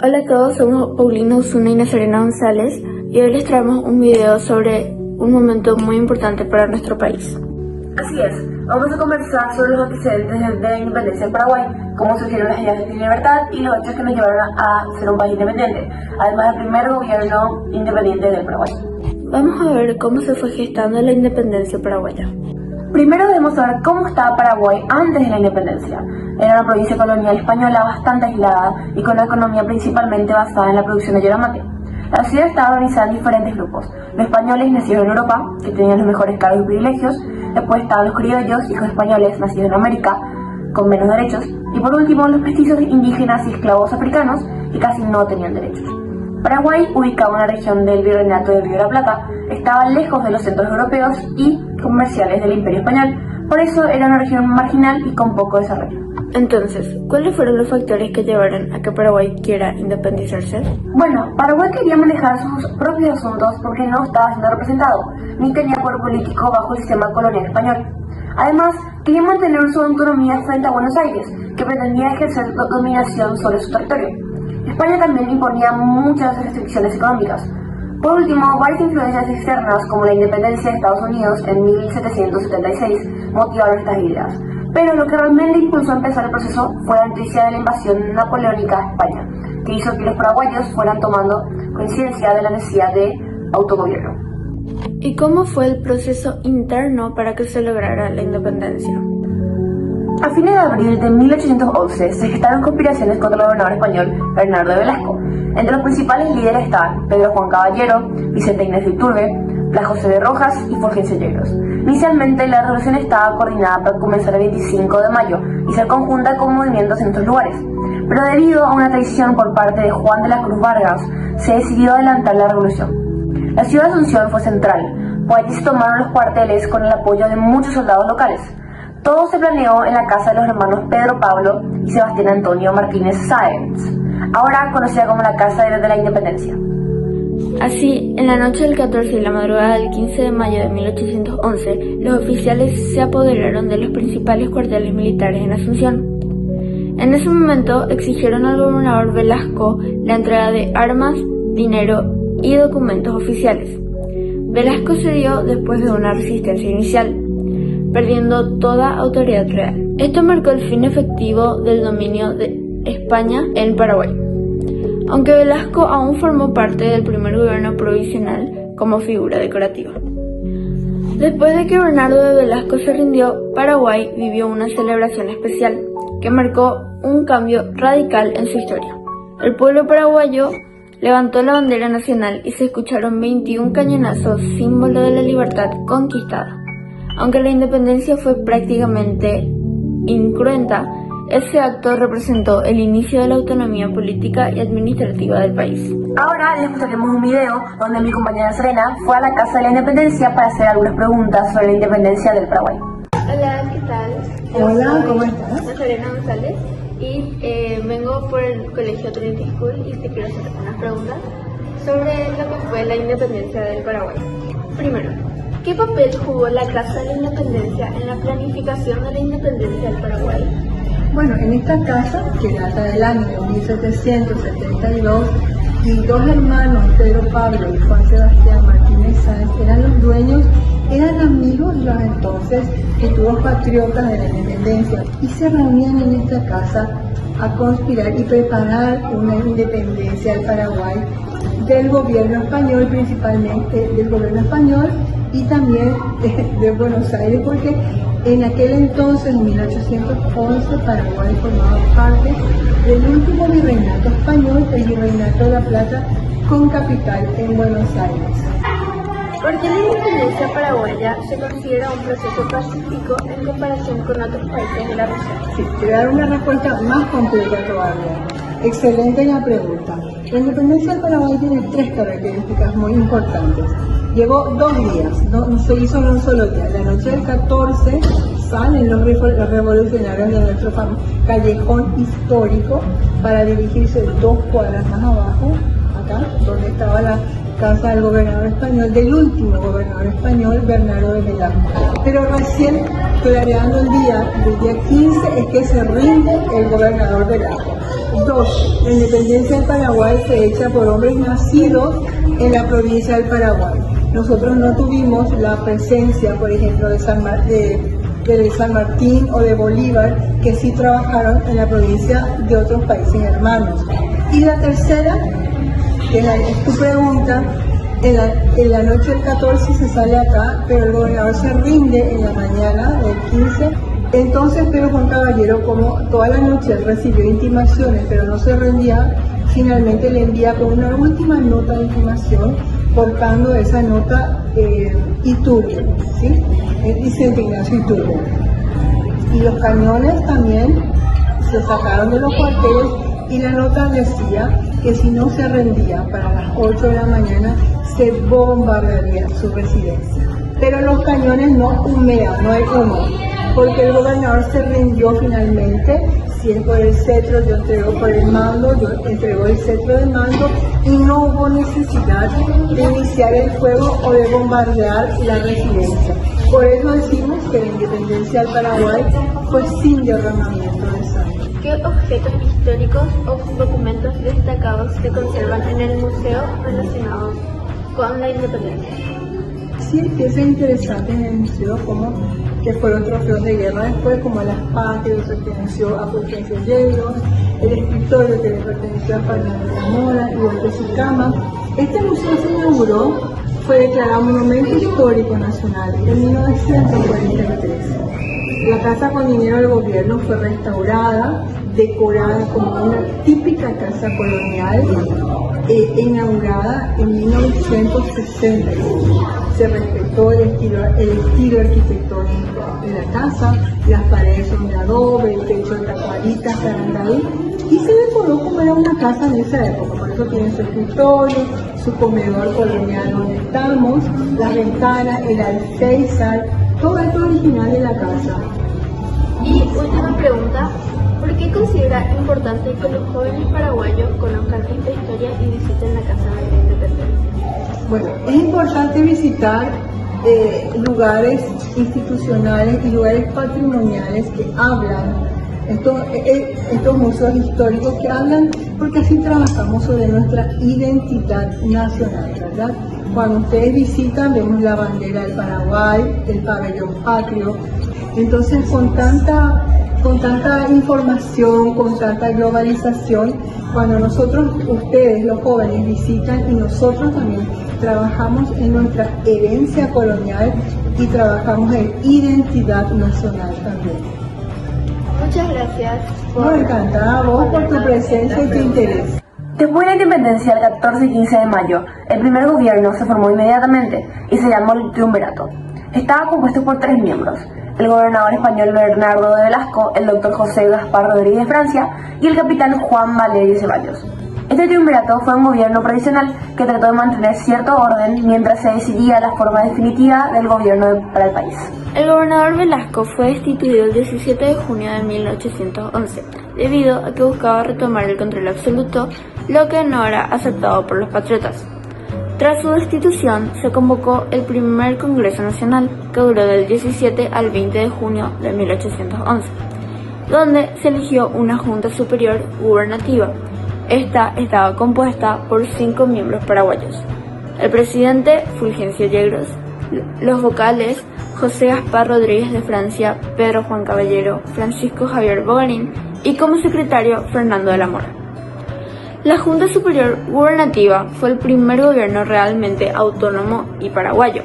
Hola a todos, somos Paulina Osuna y Nazarena González y hoy les traemos un video sobre un momento muy importante para nuestro país. Así es, vamos a conversar sobre los antecedentes de la independencia del Paraguay, cómo surgieron las ideas de libertad y los hechos que nos llevaron a ser un país independiente, además del primer gobierno independiente del Paraguay. Vamos a ver cómo se fue gestando la independencia paraguaya. Primero debemos saber cómo estaba Paraguay antes de la independencia. Era una provincia colonial española bastante aislada y con una economía principalmente basada en la producción de yerba mate. La ciudad estaba organizada en diferentes grupos. Los españoles nacidos en Europa, que tenían los mejores cargos y privilegios. Después estaban los criollos, hijos españoles nacidos en América, con menos derechos. Y por último, los mestizos indígenas y esclavos africanos, que casi no tenían derechos. Paraguay, ubicado en la región del Virreinato del Río de la Plata, estaba lejos de los centros europeos y comerciales del Imperio Español. Por eso era una región marginal y con poco desarrollo. Entonces, ¿cuáles fueron los factores que llevaron a que Paraguay quiera independizarse? Bueno, Paraguay quería manejar sus propios asuntos porque no estaba siendo representado, ni tenía poder político bajo el sistema colonial español. Además, quería mantener su autonomía frente a Buenos Aires, que pretendía ejercer dominación sobre su territorio. España también imponía muchas restricciones económicas. Por último, varias influencias externas, como la independencia de Estados Unidos en 1776, motivaron estas ideas. Pero lo que realmente impulsó a empezar el proceso fue la noticia de la invasión napoleónica a España, que hizo que los paraguayos fueran tomando conciencia de la necesidad de autogobierno. ¿Y cómo fue el proceso interno para que se lograra la independencia? A fines de abril de 1811 se gestaron conspiraciones contra el gobernador español Bernardo de Velasco. Entre los principales líderes estaban Pedro Juan Caballero, Vicente Inés de Iturbe, Blas José de Rojas y Fulgencio Yegros. Inicialmente la revolución estaba coordinada para comenzar el 25 de mayo y ser conjunta con movimientos en otros lugares. Pero debido a una traición por parte de Juan de la Cruz Vargas, se decidió adelantar la revolución. La ciudad de Asunción fue central, pues allí se tomaron los cuarteles con el apoyo de muchos soldados locales. Todo se planeó en la casa de los hermanos Pedro Pablo y Sebastián Antonio Martínez Sáenz, ahora conocida como la Casa de la Independencia. Así, en la noche del 14 y la madrugada del 15 de mayo de 1811, los oficiales se apoderaron de los principales cuarteles militares en Asunción. En ese momento exigieron al gobernador Velasco la entrega de armas, dinero y documentos oficiales. Velasco cedió después de una resistencia inicial, perdiendo toda autoridad real. Esto marcó el fin efectivo del dominio de España en Paraguay, aunque Velasco aún formó parte del primer gobierno provisional como figura decorativa. Después de que Bernardo de Velasco se rindió, Paraguay vivió una celebración especial que marcó un cambio radical en su historia. El pueblo paraguayo levantó la bandera nacional y se escucharon 21 cañonazos, símbolo de la libertad conquistada. Aunque la independencia fue prácticamente incruenta, ese acto representó el inicio de la autonomía política y administrativa del país. Ahora les mostraremos un video donde mi compañera Serena fue a la Casa de la Independencia para hacer algunas preguntas sobre la independencia del Paraguay. Hola, ¿qué tal? Hola, ¿cómo estás? Serena González y vengo por el colegio Trinity School y te quiero hacer unas preguntas sobre lo que fue la independencia del Paraguay. Primero, ¿qué papel jugó la Casa de la Independencia en la planificación de la independencia del Paraguay? Bueno, en esta casa, que data del año 1772, y dos hermanos, Pedro Pablo y Juan Sebastián Martínez Sáenz, eran los dueños, eran amigos de los entonces futuros patriotas de la independencia y se reunían en esta casa a conspirar y preparar una independencia del Paraguay del gobierno español, principalmente del gobierno español y también de Buenos Aires, porque en aquel entonces, en 1811, Paraguay formaba parte del último virreinato español, el Virreinato de la Plata, con capital en Buenos Aires. ¿Por qué la independencia paraguaya se considera un proceso pacífico en comparación con otros países de la región? Sí, te voy a dar una respuesta más completa todavía. Excelente la pregunta. La independencia del Paraguay tiene tres características muy importantes. Llevó 2 días, no se hizo en un solo día. La noche del 14 salen los revolucionarios de nuestro callejón histórico para dirigirse 2 cuadras más abajo, acá, donde estaba la casa del gobernador español, del último gobernador español, Bernardo de Velasco. Pero recién, clareando el día, del día 15, es que se rinde el gobernador Velasco. 2. La independencia del Paraguay fue hecha por hombres nacidos en la provincia del Paraguay. Nosotros no tuvimos la presencia, por ejemplo, de San Martín o de Bolívar, que sí trabajaron en la provincia de otros países hermanos. Y la tercera, que es tu pregunta, en la noche del 14 se sale acá, pero el gobernador se rinde en la mañana del 15. Entonces Pedro Juan Caballero, como toda la noche recibió intimaciones, pero no se rendía, finalmente le envía con una última nota de intimación, portando esa nota Iturbe, ¿sí? Vicente Ignacio Iturbe. Y los cañones también se sacaron de los cuarteles y la nota decía que si no se rendía para las 8 de la mañana se bombardearía su residencia. Pero los cañones no humean, no hay humo, porque el gobernador se rindió finalmente. Si es por el cetro, yo entrego por el mando, yo entrego el cetro de mando y no hubo necesidad de iniciar el fuego o de bombardear la residencia. Por eso decimos que la independencia del Paraguay fue sin derramamiento de sangre. ¿Qué objetos históricos o documentos destacados se conservan en el museo relacionados con la independencia? Sí, que es interesante en el museo como que fueron trofeos de guerra después, como la espada que le perteneció a Fulgencio Yegros, el escritorio que le perteneció a Fernando de la Mora y el de su cama. Este museo se inauguró, fue declarado Monumento Histórico Nacional en 1943. La casa con dinero del gobierno fue restaurada, decorada como una típica casa colonial, inaugurada en 1960. Se respetó el estilo arquitectónico de la casa, las paredes son de adobe, el techo de tacuaritas, carandaí, y se decoró como era una casa en esa época. Por eso tiene su escritorio, su comedor colonial donde estamos, las ventanas, el alféizar, todo esto original de la casa. Y última pregunta, ¿por qué considera importante que los jóvenes paraguayos conozcan esta historia y visiten la Casa de la Independencia? Bueno, es importante visitar lugares institucionales y lugares patrimoniales que hablan, estos museos históricos que hablan, porque así trabajamos sobre nuestra identidad nacional, ¿verdad? Cuando ustedes visitan, vemos la bandera del Paraguay, el pabellón patrio. Entonces, con tanta información, con tanta globalización, cuando ustedes, los jóvenes, visitan y nosotros también trabajamos en nuestra herencia colonial y trabajamos en identidad nacional también. Muchas gracias. Muy encantada a vos por tu presencia y tu interés. Después de la independencia, el 14 y 15 de mayo, el primer gobierno se formó inmediatamente y se llamó el Triunvirato. Estaba compuesto por 3 miembros: el gobernador español Bernardo de Velasco, el doctor José Gaspar Rodríguez de Francia y el capitán Juan Valerio Ceballos. Este triunvirato fue un gobierno provisional que trató de mantener cierto orden mientras se decidía la forma definitiva del gobierno para el país. El gobernador Velasco fue destituido el 17 de junio de 1811, debido a que buscaba retomar el control absoluto, lo que no era aceptado por los patriotas. Tras su destitución, se convocó el primer Congreso Nacional, que duró del 17 al 20 de junio de 1811, donde se eligió una Junta Superior Gubernativa. Esta estaba compuesta por 5 miembros paraguayos: el presidente Fulgencio Yegros, los vocales José Gaspar Rodríguez de Francia, Pedro Juan Caballero, Francisco Javier Bogarín y como secretario Fernando de la Mora. La Junta Superior Gubernativa fue el primer gobierno realmente autónomo y paraguayo.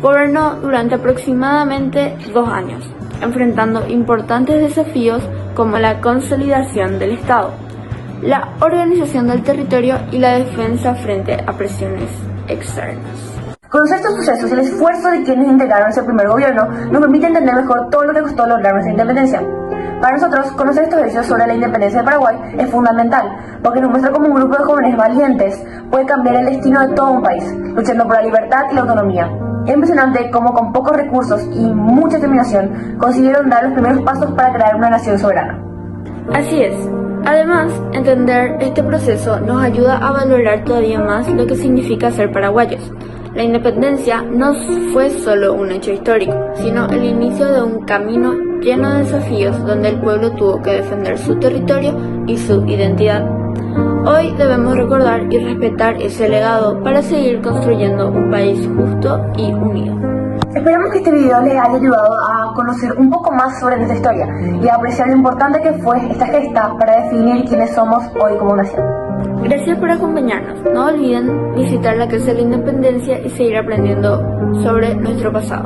Gobernó durante aproximadamente 2 años, enfrentando importantes desafíos como la consolidación del Estado, la organización del territorio y la defensa frente a presiones externas. Conocer estos sucesos y el esfuerzo de quienes integraron ese primer gobierno nos permite entender mejor todo lo que costó lograr nuestra independencia. Para nosotros, conocer estos hechos sobre la independencia de Paraguay es fundamental, porque nos muestra cómo un grupo de jóvenes valientes puede cambiar el destino de todo un país, luchando por la libertad y la autonomía. Es impresionante cómo con pocos recursos y mucha determinación consiguieron dar los primeros pasos para crear una nación soberana. Así es. Además, entender este proceso nos ayuda a valorar todavía más lo que significa ser paraguayos. La independencia no fue solo un hecho histórico, sino el inicio de un camino lleno de desafíos donde el pueblo tuvo que defender su territorio y su identidad. Hoy debemos recordar y respetar ese legado para seguir construyendo un país justo y unido. Esperamos que este video les haya ayudado a conocer un poco más sobre nuestra historia y a apreciar lo importante que fue esta gesta para definir quiénes somos hoy como nación. Gracias por acompañarnos. No olviden visitar la Casa de la Independencia y seguir aprendiendo sobre nuestro pasado.